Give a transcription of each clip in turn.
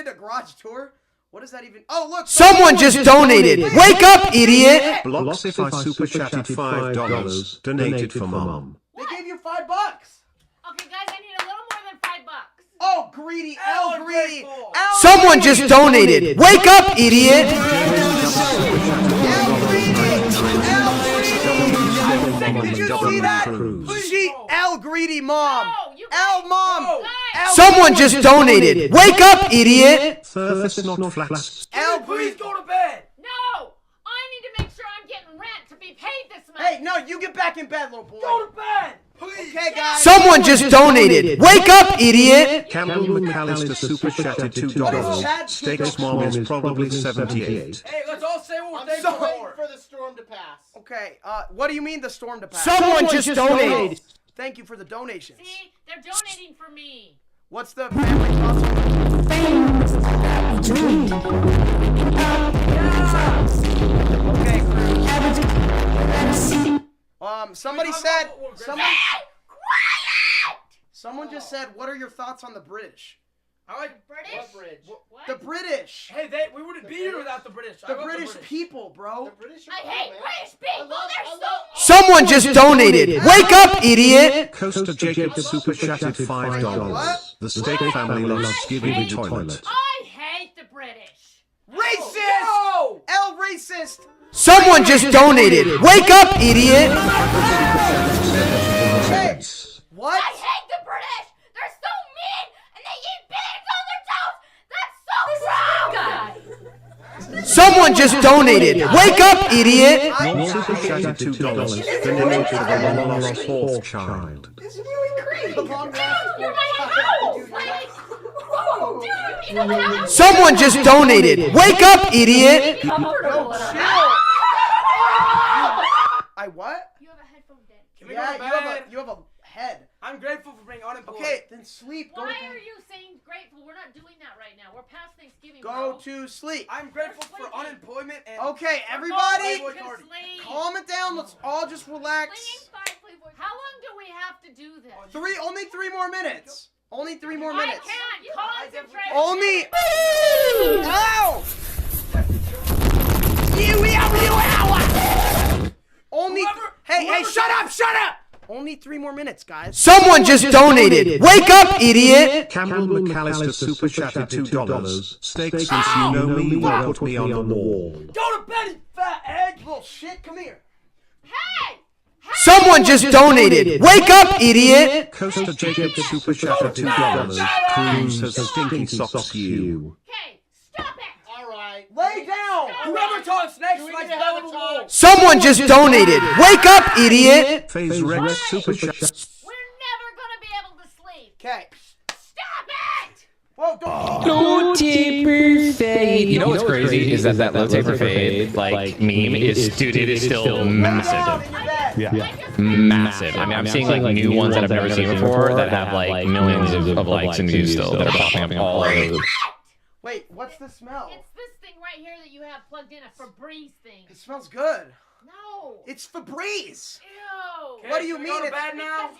did a garage tour? What does that even? Oh, look! Someone just donated! Wake up, idiot! Blocksify super chatted $5. Donated for mom. They gave you $5. Okay, guys, I need a little more than $5. Oh, greedy! L greedy! L Someone just donated! Wake up, idiot! L greedy! L greedy! Did you see that? She L greedy mom! No, you L guys- mom! Guys, L Someone just donated! Wake up, idiot! Surface not flat. L Please greedy! go to bed. No! I need to make sure I'm getting rent to be paid this month. Hey, no, you get back in bed, little boy. Go to bed. Please. Okay, guys. Someone just donated! Wake up, idiot! Campbell McAllister super chatted $2. Stakes mom is probably 78. Hey, let's all say what we're I'm thankful sorry. for. For the storm to pass. Okay, what do you mean the storm to pass? Someone just donated! Thank you for the donations. See? They're donating for me. What's the family cost? Okay, somebody said, someone just said, what are your thoughts on the British? I like British? What bridge? What? The British. Hey, we wouldn't be here without the British. The British people, bro. The British are I cool, hate man. British people. They're so Someone just donated! Wake up, idiot! Coaster Jacob super chatted $5. The Steak family loves Skibidi Toilet. I hate the British. Racist! Yo! L racist! Someone just donated! Wake up, idiot! Hey, what? I hate the British. They're so mean, and they eat beans on their toast. That's so wrong, guys. Someone just donated! Wake up, idiot! Mom super chatted $2. Donated for the long lost fourth child. It's really creepy. Dude, you're my house. Like, whoa, dude, you don't have to Someone just donated! Wake up, idiot! be comfortable. I what? You have a headphone deck. Can we Yeah, go to you bed? have a head. I'm grateful for being unemployed. Okay, then sleep. Go Why to bed. are you saying grateful? We're not doing that right now. We're past Thanksgiving. Go bro. to sleep. I'm grateful We're for sleeping. unemployment and Okay, We're everybody, going to Cardi. sleep. calm it down. Let's all just relax. How long do we have to do this? Only 3 more minutes. Only 3 more I minutes. can't concentrate. Only. Ow! Only. Hey, shut up! Only 3 more minutes, guys. Someone just donated! Wake up, idiot! Campbell McAllister super chatted $2. Steak, since you know me, will put me on the wall. Go to bed, you fat egg. Little shit, come here. Hey! Someone just donated! Wake up, idiot! Coaster Jacob super chatted $2. Cruz has stinking socks you. Okay, stop it! Alright. Lay down. Whoever taught snakes Do we likes need to have a valuable talk? wool. Someone just donated! Wake up, idiot! FaZe Rex super chat. We're never gonna be able to sleep. Okay. Stop it! Whoa, don't. Low taper fade. You know what's crazy is that low taper fade like meme is, dude, it is still Down massive. in your bed. Massive. I mean, I'm seeing like new ones that I've never seen before that have like millions of likes and views still that are popping up all over. Wait, what's the smell? It's this thing right here that you have plugged in, a Febreze thing. It smells good. No. It's Febreze. Ew. What do you Can we mean go to it's- bed now?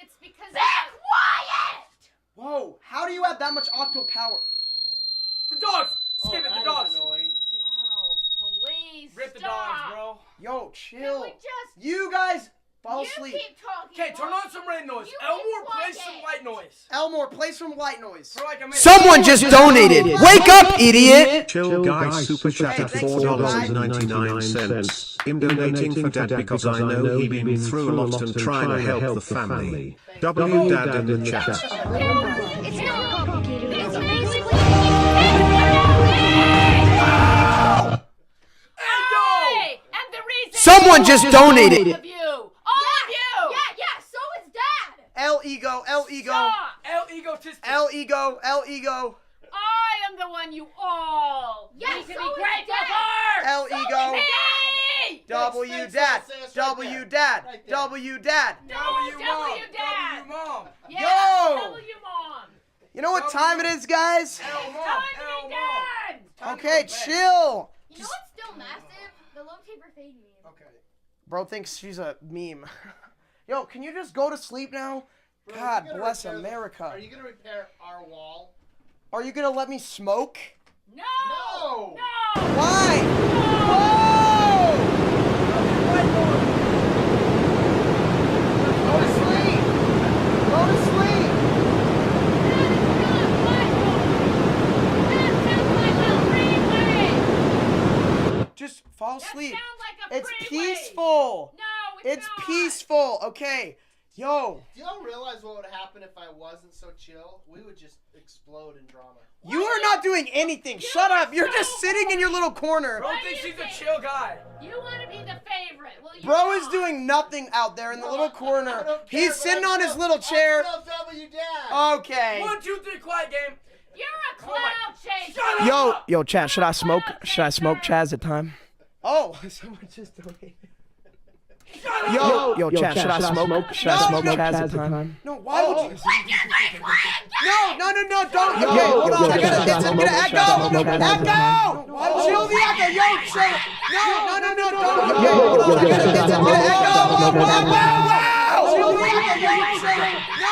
It's because be quiet! Whoa, how do you have that much octo power? The dogs. Skip it, that the is dogs. annoying. Oh, please Rip the stop. dogs, bro. Yo, chill. Can we just... You guys fall you asleep. keep talking. Okay, turn on some red noise. You Elmore, keep play quiet. some white noise. Elmore, play some white noise. For like a minute. Someone just donated! Wake up, idiot! Chill guy super chatted $4.99. I'm donating for dad because I know he been through a lot and trying to help the family. W dad in the chat. It's not complicated. It's basically... Hey! And the reason... Someone just donated! All of you! All of you! Yeah, so is Dad! L ego, L ego, Stop! El egotistic. L ego, L ego, I am the one you all need to be grateful for! L ego. Me! W Thanks, dad, sis, right W there. dad, Right there. W dad. No, W mom. W Dad! W mom. Yeah, Yo! W Mom! You know what time it is, guys? L It's mom. time to L be mom. done! Time to Okay, go to bed. chill. You know what's still massive? The low taper fade meme. Okay. Bro thinks she's a meme. Yo, can you just go to sleep now? Bro, God you gotta bless repair- America. Are you gonna repair our wall? Are you gonna let me smoke? No! No! No! Why? Whoa! Go to sleep. Go to sleep. That sounds like a freeway! Just fall That asleep. sounds like a It's freeway! peaceful. No, it's not. peaceful. Okay. Yo, Do y'all realize what would happen if I wasn't so chill? We would just explode in drama. you are not doing anything. Shut up. You're just sitting in your little corner. Bro Why thinks do you he's a think- chill guy. You want to be the favorite. Well, you're Bro is not. doing nothing out there in the little I corner. don't care, He's but sitting I'm on his still- little chair. I'm still W Dad. Okay. 1, 2, 3, quiet game. You're a cloud chaser. Shut up! Yo, Chad, should I smoke? Should I smoke Chaz at time? Oh, someone just donated. Yo, Chad, should I smoke? Should I smoke Chaz at time? No, why would you? No, don't. Yo, Okay, hold yo, on. yo, I gotta, yo, it's gonna echo. Echo. Oh. Chill the echo. Yo, chill. No, don't. Yo, Hold on. yo, yo, It's gonna echo. Wow. Chill the echo. Yo, chill. No.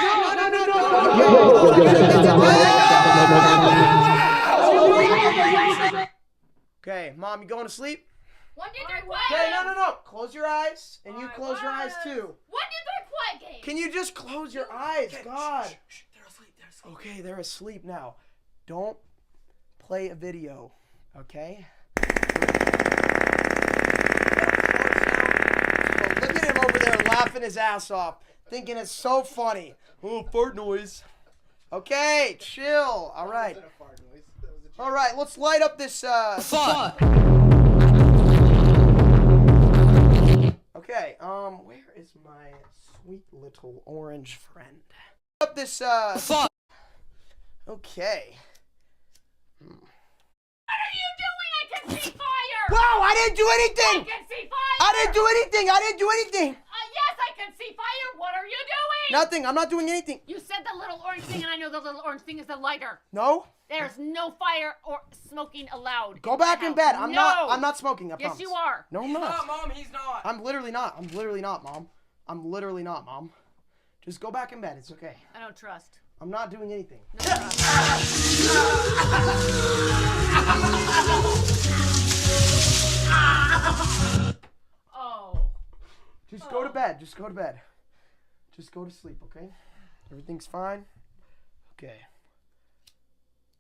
Okay, Mom, you going to sleep? 1, 2, 3, Okay, quiet. no. Close your eyes, and you Alright, close your eyes too. 1, 2, 3, quiet game. Can you just close your eyes? God. Shh, they're asleep, they're asleep. Okay, they're asleep now. Don't play a video, okay? Look at him over there laughing his ass off, thinking it's so funny. Oh, fart noise. Okay, chill. All right. That was a fart noise. That was a joke. All right, let's light up this, Okay, where is my sweet little orange friend? Up this, Okay. What are you doing? I can see fire. Wow, I didn't do I anything! can see fire. I didn't do anything! I didn't do anything! Yes, I can see fire. What are you doing? Nothing, I'm not doing anything. You said the little orange thing, and I know the little orange thing is the lighter. No? There's no fire or smoking allowed. Go back in bed. I'm No. not smoking, I Yes, promise. you are. No, I'm No, not. Mom, he's not. I'm literally not, Mom. I'm literally not, Mom. Just go back in bed, it's okay. I don't trust. I'm not doing anything. No trust. Oh. Just go to bed, just go to bed. Just go to sleep, okay? Everything's fine? Okay.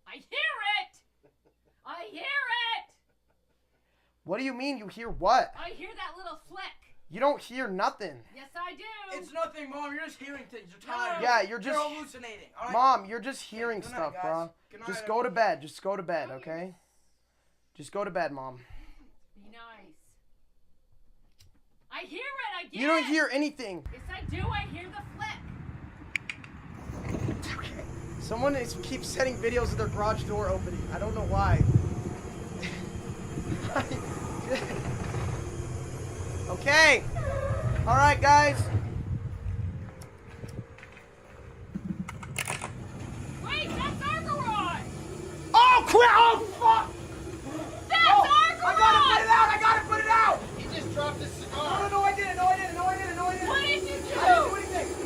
I hear it. I hear it. What do you mean you hear what? I hear that little flick. You don't hear nothing. Yes, I do. It's nothing, Mom. You're just hearing things. You're tired. Yeah, you're just... You're hallucinating. All right? Mom, you're just hearing Good night, stuff, guys. bro. Good night, Just go to everyone. bed. Just go to bed, okay? Just go to bed, Mom. Be nice. I hear it. I get You don't it. hear anything. Yes, I do. I hear the flick. Someone keeps setting videos of their garage door opening. I don't know why. Okay. All right, guys. Wait, that's our garage. Oh, crap! Oh, fuck! That's Oh, our garage. I gotta put it out! He just dropped his cigar. No, I didn't. What did you do?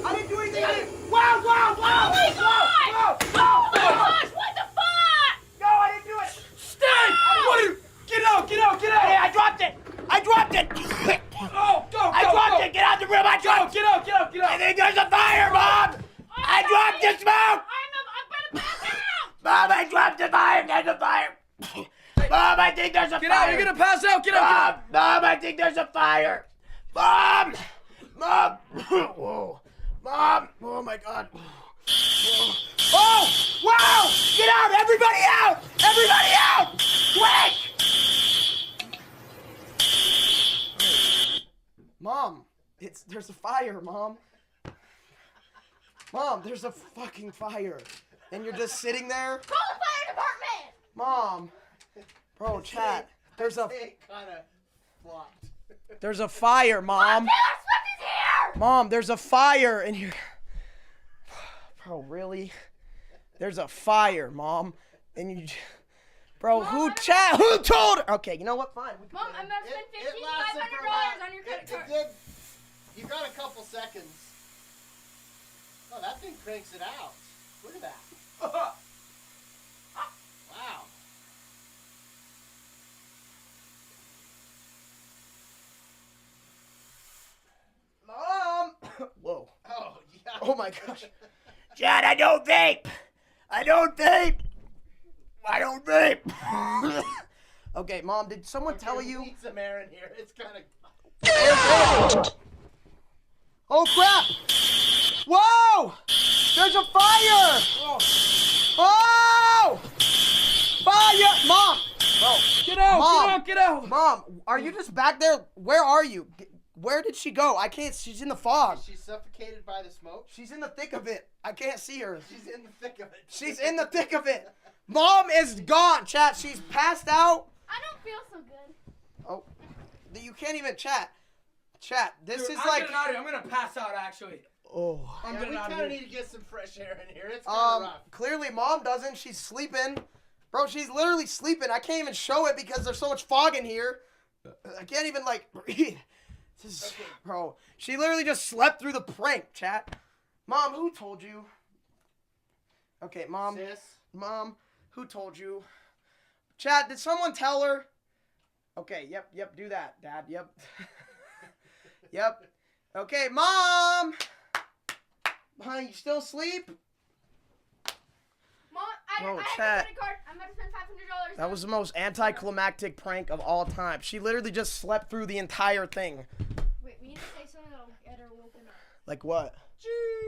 I didn't do anything. Wow! Oh my God! Oh my gosh! What the fuck? No, I didn't do it. Stay! What are you? Get out! Hey, I dropped it. Oh, go! I dropped it. Get out the room. I dropped it. Get out! I think there's a fire, Mom. I dropped the smoke. I'm gonna pass out. Mom, I dropped the fire. There's a fire. Mom, I think there's a Get fire. out! You're gonna pass out! Get out! Mom, I think there's a fire. Mom. Whoa. Mom. Oh my God. Whoa. Oh! Wow! Get out! Everybody out! Everybody out! Quick! Mom, there's a fire, Mom. Mom, there's a fucking fire. And you're just sitting there? Call the fire department. Mom. Bro, chat. There's a It kind of flopped. there's a fire, Mom. Taylor Swift is here. Mom, there's a fire in here. Bro, really? There's a fire, Mom. And you... Bro, who told her? Okay, you know what? Fine. We can Mom, go I'm ahead. gonna spend It lasted for $500 on your credit it card. did. You got a couple seconds. Oh, that thing cranks it out. Look at that. Oh my gosh. Chad, I don't vape. I don't vape. I don't vape. Okay, Mom, did someone tell you? Need some air in here. It's kind of. Oh crap! Whoa! There's a fire! Oh! Fire! Mom! Bro, Get out! Mom. Get out! Get out! Mom, are you just back there? Where are you? Where did she go? I can't. She's in the fog. She's suffocated by the smoke. She's in the thick of it. I can't see her. She's in the thick of it. She's in the thick of it. Mom is gone, chat. She's passed out. I don't feel so good. Oh, you can't even chat. Chat, this Dude, is I'm like. getting out of here. I'm gonna pass out actually. Oh. I'm Yeah, getting we out kind of of here. need to get some fresh air in here. It's kind of rough. Clearly Mom doesn't. She's sleeping. Bro, she's literally sleeping. I can't even show it because there's so much fog in here. I can't even, like, breathe. This is, bro, she literally just slept through the prank, chat. Mom, who told you? Okay, Mom. Sis. Mom, who told you? Chat, did someone tell her? Okay, yep, do that, Dad, yep. Yep. Okay, Mom! Honey, you still asleep? Mom, I Bro, have chat. a credit card. I'm about to spend $500. That was the most anticlimactic prank of all time. She literally just slept through the entire thing. Wait, we need to say something that'll get her woken up. Like what?